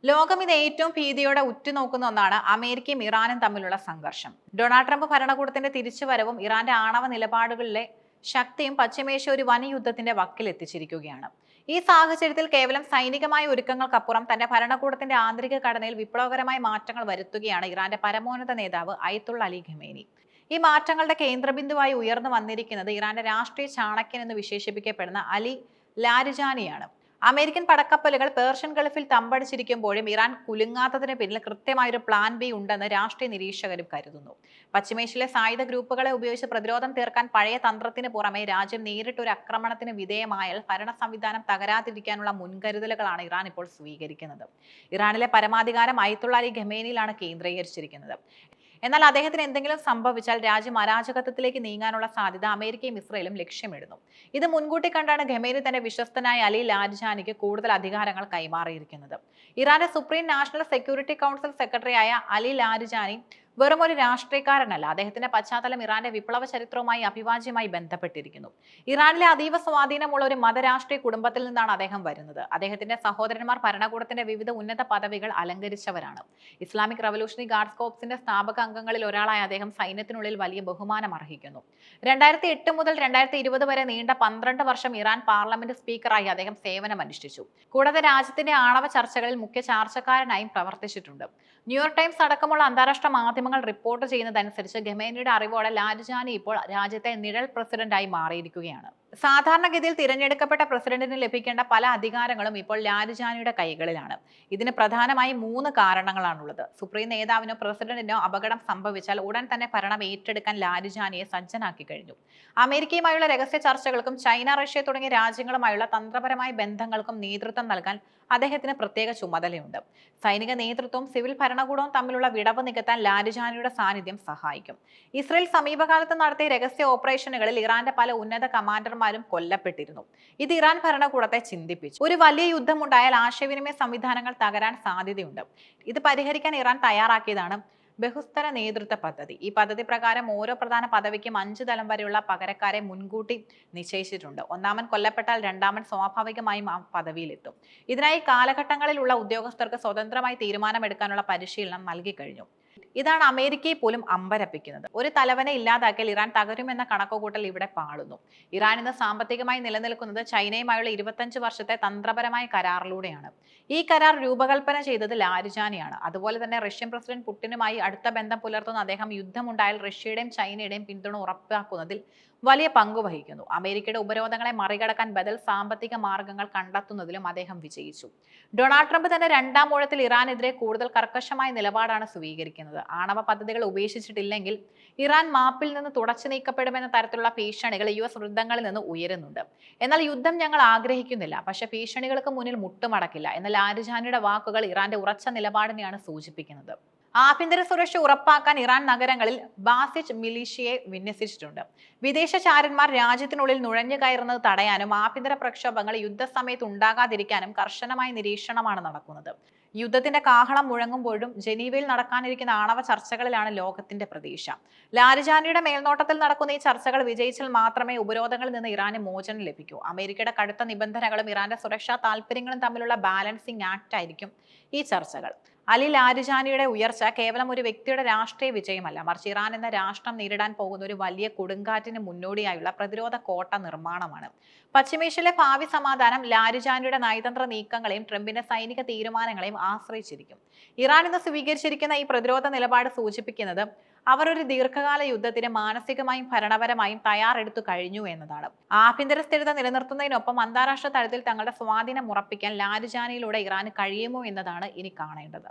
ലോകം ഇത് ഏറ്റവും ഭീതിയോടെ ഉറ്റുനോക്കുന്ന ഒന്നാണ് അമേരിക്കയും ഇറാനും തമ്മിലുള്ള സംഘർഷം. ഡൊണാൾഡ് ട്രംപ് ഭരണകൂടത്തിന്റെ തിരിച്ചുവരവും ഇറാന്റെ ആണവ നിലപാടുകളിലെ ശക്തിയും പശ്ചിമേഷ്യ ഒരു വൻ യുദ്ധത്തിന്റെ വക്കിലെത്തിച്ചിരിക്കുകയാണ്. ഈ സാഹചര്യത്തിൽ കേവലം സൈനികമായ ഒരുക്കങ്ങൾക്കപ്പുറം തന്റെ ഭരണകൂടത്തിന്റെ ആന്തരിക ഘടനയിൽ വിപ്ലവകരമായ മാറ്റങ്ങൾ വരുത്തുകയാണ് ഇറാന്റെ പരമോന്നത നേതാവ് അയത്തുള്ള അലി ഖമേനി. ഈ മാറ്റങ്ങളുടെ കേന്ദ്രബിന്ദുവായി ഉയർന്നു വന്നിരിക്കുന്നത് ഇറാന്റെ രാഷ്ട്രീയ ചാണക്യൻ എന്ന് വിശേഷിപ്പിക്കപ്പെടുന്ന അലി ലാരിജാനിയാണ്. അമേരിക്കൻ പടക്കപ്പലുകൾ പേർഷ്യൻ ഗൾഫിൽ തമ്പടിച്ചിരിക്കുമ്പോഴും ഇറാൻ കുലുങ്ങാത്തതിന് പിന്നിൽ കൃത്യമായൊരു പ്ലാൻ ബി ഉണ്ടെന്ന് രാഷ്ട്രീയ നിരീക്ഷകരും കരുതുന്നു. പശ്ചിമേഷ്യയിലെ സായുധ ഗ്രൂപ്പുകളെ ഉപയോഗിച്ച് പ്രതിരോധം തീർക്കാൻ പഴയ തന്ത്രത്തിന് പുറമെ രാജ്യം നേരിട്ടൊരു ആക്രമണത്തിന് വിധേയമായാൽ ഭരണ സംവിധാനം തകരാതിരിക്കാനുള്ള മുൻകരുതലുകളാണ് ഇറാൻ ഇപ്പോൾ സ്വീകരിക്കുന്നത്. ഇറാനിലെ പരമാധികാരം അയത്തുള്ള അലി ഖമേനിയിലാണ് കേന്ദ്രീകരിച്ചിരിക്കുന്നത്. എന്നാൽ അദ്ദേഹത്തിന് എന്തെങ്കിലും സംഭവിച്ചാൽ രാജ്യം അരാജകത്വത്തിലേക്ക് നീങ്ങാനുള്ള സാധ്യത അമേരിക്കയും ഇസ്രയേലും ലക്ഷ്യമിടുന്നു. ഇത് മുൻകൂട്ടി കണ്ടാണ് ഖമേനി തന്റെ വിശ്വസ്തനായ അലി ലാരിജാനിക്ക് കൂടുതൽ അധികാരങ്ങൾ കൈമാറിയിരിക്കുന്നത്. ഇറാന്റെ സുപ്രീം നാഷണൽ സെക്യൂരിറ്റി കൗൺസിൽ സെക്രട്ടറിയായ അലി ലാരിജാനി വെറും ഒരു രാഷ്ട്രീയക്കാരനല്ല. അദ്ദേഹത്തിന്റെ പശ്ചാത്തലം ഇറാന്റെ വിപ്ലവ ചരിത്രവുമായി അഭിവാജ്യമായി ബന്ധപ്പെട്ടിരിക്കുന്നു. ഇറാനിലെ അതീവ സ്വാധീനമുള്ള ഒരു മതരാഷ്ട്രീയ കുടുംബത്തിൽ നിന്നാണ് അദ്ദേഹം വരുന്നത്. അദ്ദേഹത്തിന്റെ സഹോദരന്മാർ ഭരണകൂടത്തിന്റെ വിവിധ ഉന്നത പദവികൾ അലങ്കരിച്ചവരാണ്. ഇസ്ലാമിക് റവല്യൂഷണറി ഗാർഡ്സ് കോർപ്സിന്റെ സ്ഥാപക അംഗങ്ങളിൽ ഒരാളായ അദ്ദേഹം സൈന്യത്തിനുള്ളിൽ വലിയ ബഹുമാനം അർഹിക്കുന്നു. 2008 മുതൽ 2020 വരെ നീണ്ട 12 വർഷം ഇറാൻ പാർലമെന്റ് സ്പീക്കറായി അദ്ദേഹം സേവനമനുഷ്ഠിച്ചു. കൂടാതെ രാജ്യത്തിന്റെ ആണവ ചർച്ചകളിൽ മുഖ്യ ചാർച്ചക്കാരനായും പ്രവർത്തിച്ചിട്ടുണ്ട്. ന്യൂയോർക്ക് ടൈംസ് അടക്കമുള്ള അന്താരാഷ്ട്ര മാധ്യമങ്ങൾ റിപ്പോർട്ട് ചെയ്യുന്നതനുസരിച്ച് ഖമേനിയുടെ അറിവോടെ ലാരിജാനി ഇപ്പോൾ രാജ്യത്തെ നിഴൽ പ്രസിഡന്റായി മാറിയിരിക്കുകയാണ്. സാധാരണഗതിയിൽ തിരഞ്ഞെടുക്കപ്പെട്ട പ്രസിഡന്റിന് ലഭിക്കേണ്ട പല അധികാരങ്ങളും ഇപ്പോൾ ലാരിജാനിയുടെ കൈകളിലാണ്. ഇതിന് പ്രധാനമായും 3 കാരണങ്ങളാണുള്ളത്. സുപ്രീം നേതാവിനോ പ്രസിഡന്റിനോ അപകടം സംഭവിച്ചാൽ ഉടൻ തന്നെ ഭരണം ഏറ്റെടുക്കാൻ ലാരിജാനിയെ സജ്ജനാക്കി കഴിഞ്ഞു. അമേരിക്കയുമായുള്ള രഹസ്യ ചർച്ചകൾക്കും ചൈന, റഷ്യ തുടങ്ങിയ രാജ്യങ്ങളുമായുള്ള തന്ത്രപരമായ ബന്ധങ്ങൾക്കും നേതൃത്വം നൽകാൻ അദ്ദേഹത്തിന് പ്രത്യേക ചുമതലയുണ്ട്. സൈനിക നേതൃത്വവും സിവിൽ ഭരണകൂടവും തമ്മിലുള്ള വിടവ് നികത്താൻ ലാരിജാനിയുടെ സാന്നിധ്യം സഹായിക്കും. ഇസ്രയേൽ സമീപകാലത്ത് നടത്തിയ രഹസ്യ ഓപ്പറേഷനുകളിൽ ഇറാന്റെ പല ഉന്നത കമാൻഡർമാരും കൊല്ലപ്പെട്ടിരുന്നു. ഇത് ഇറാൻ ഭരണകൂടത്തെ ചിന്തിപ്പിച്ചു. ഒരു വലിയ യുദ്ധമുണ്ടായാൽ ആശയവിനിമയ സംവിധാനങ്ങൾ തകരാൻ സാധ്യതയുണ്ട്. ഇത് പരിഹരിക്കാൻ ഇറാൻ തയ്യാറാക്കിയതാണ് ബഹുസ്തര നേതൃത്വ പദ്ധതി. ഈ പദ്ധതി പ്രകാരം ഓരോ പ്രധാന പദവിക്കും 5 തലം വരെയുള്ള പകരക്കാരെ മുൻകൂട്ടി നിശ്ചയിച്ചിട്ടുണ്ട്. ഒന്നാമൻ കൊല്ലപ്പെട്ടാൽ രണ്ടാമൻ സ്വാഭാവികമായും ആ പദവിയിലെത്തും. ഇതിനായി കാലഘട്ടങ്ങളിലുള്ള ഉദ്യോഗസ്ഥർക്ക് സ്വതന്ത്രമായി തീരുമാനമെടുക്കാനുള്ള പരിശീലനം നൽകി കഴിഞ്ഞു. ഇതാണ് അമേരിക്കയെ പോലും അമ്പരപ്പിക്കുന്നത്. ഒരു തലവനെ ഇല്ലാതാക്കിയാൽ ഇറാൻ തകരുമെന്ന കണക്കുകൂട്ടൽ ഇവിടെ പാളുന്നു. ഇറാൻ ഇന്ന് സാമ്പത്തികമായി നിലനിൽക്കുന്നത് ചൈനയുമായുള്ള 25 വർഷത്തെ തന്ത്രപരമായ കരാറിലൂടെയാണ്. ഈ കരാർ രൂപകൽപ്പന ചെയ്തത് ലാരിജാനിയാണ്. അതുപോലെ തന്നെ റഷ്യൻ പ്രസിഡന്റ് പുടിനുമായി അടുത്ത ബന്ധം പുലർത്തുന്ന അദ്ദേഹം യുദ്ധമുണ്ടായാൽ റഷ്യയുടെയും ചൈനയുടെയും പിന്തുണ ഉറപ്പാക്കുന്നതിൽ വലിയ പങ്ക് വഹിക്കുന്നു. അമേരിക്കയുടെ ഉപരോധങ്ങളെ മറികടക്കാൻ ബദൽ സാമ്പത്തിക മാർഗങ്ങൾ കണ്ടെത്തുന്നതിലും അദ്ദേഹം വിജയിച്ചു. ഡൊണാൾഡ് ട്രംപ് തന്റെ 2ാം ഊഴത്തിൽ ഇറാനെതിരെ കൂടുതൽ കർക്കശമായ നിലപാടാണ് സ്വീകരിക്കുന്നത്. ആണവ പദ്ധതികൾ ഉപേക്ഷിച്ചിട്ടില്ലെങ്കിൽ ഇറാൻ മാപ്പിൽ നിന്ന് തുടച്ചു നീക്കപ്പെടുമെന്ന തരത്തിലുള്ള ഭീഷണികൾ US വൃത്തങ്ങളിൽ നിന്ന് ഉയരുന്നുണ്ട്. എന്നാൽ യുദ്ധം ഞങ്ങൾ ആഗ്രഹിക്കുന്നില്ല, പക്ഷേ ഭീഷണികൾക്ക് മുന്നിൽ മുട്ടുമടക്കില്ല എന്ന ലാരിജാനിയുടെ വാക്കുകൾ ഇറാന്റെ ഉറച്ച നിലപാടിനെയാണ് സൂചിപ്പിക്കുന്നത്. ആഭ്യന്തര സുരക്ഷ ഉറപ്പാക്കാൻ ഇറാൻ നഗരങ്ങളിൽ ബാസിജ് മിലീഷ്യയെ വിന്യസിച്ചിട്ടുണ്ട്. വിദേശ ചാരന്മാർ രാജ്യത്തിനുള്ളിൽ നുഴഞ്ഞു കയറുന്നത് തടയാനും ആഭ്യന്തര പ്രക്ഷോഭങ്ങൾ യുദ്ധസമയത്ത് ഉണ്ടാകാതിരിക്കാനും കർശനമായ നിരീക്ഷണമാണ് നടക്കുന്നത്. യുദ്ധത്തിന്റെ കാഹളം മുഴങ്ങുമ്പോഴും ജനീവയിൽ നടക്കാനിരിക്കുന്ന ആണവ ചർച്ചകളിലാണ് ലോകത്തിന്റെ പ്രതീക്ഷ. ലാരിജാനിയുടെ മേൽനോട്ടത്തിൽ നടക്കുന്ന ഈ ചർച്ചകൾ വിജയിച്ചാൽ മാത്രമേ ഉപരോധങ്ങളിൽ നിന്ന് ഇറാന് മോചനം ലഭിക്കൂ. അമേരിക്കയുടെ കടുത്ത നിബന്ധനകളും ഇറാന്റെ സുരക്ഷാ താൽപര്യങ്ങളും തമ്മിലുള്ള ബാലൻസിംഗ് ആക്ട് ആയിരിക്കും ഈ ചർച്ചകൾ. അലി ലാരിജാനിയുടെ ഉയർച്ച കേവലം ഒരു വ്യക്തിയുടെ രാഷ്ട്രീയ വിജയമല്ല, മറിച്ച് ഇറാൻ എന്ന രാഷ്ട്രം നേരിടാൻ പോകുന്ന ഒരു വലിയ കൊടുങ്കാറ്റിന് മുന്നോടിയായുള്ള പ്രതിരോധ കോട്ട നിർമ്മാണമാണ്. പശ്ചിമേഷ്യയിലെ ഭാവി സമാധാനം ലാരിജാനിയുടെ നയതന്ത്ര നീക്കങ്ങളെയും ട്രംപിന്റെ സൈനിക തീരുമാനങ്ങളെയും ആശ്രയിച്ചിരിക്കും. ഇറാൻ ഇന്ന് സ്വീകരിച്ചിരിക്കുന്ന ഈ പ്രതിരോധ നിലപാട് സൂചിപ്പിക്കുന്നത് അവർ ഒരു ദീർഘകാല യുദ്ധത്തിന് മാനസികമായും ഭരണപരമായും തയ്യാറെടുത്തു കഴിഞ്ഞു എന്നതാണ്. ആഭ്യന്തര സ്ഥിരത നിലനിർത്തുന്നതിനൊപ്പം അന്താരാഷ്ട്ര തലത്തിൽ തങ്ങളുടെ സ്വാധീനം ഉറപ്പിക്കാൻ ലാരിജാനിയിലൂടെ ഇറാന് കഴിയുമോ എന്നതാണ് ഇനി കാണേണ്ടത്.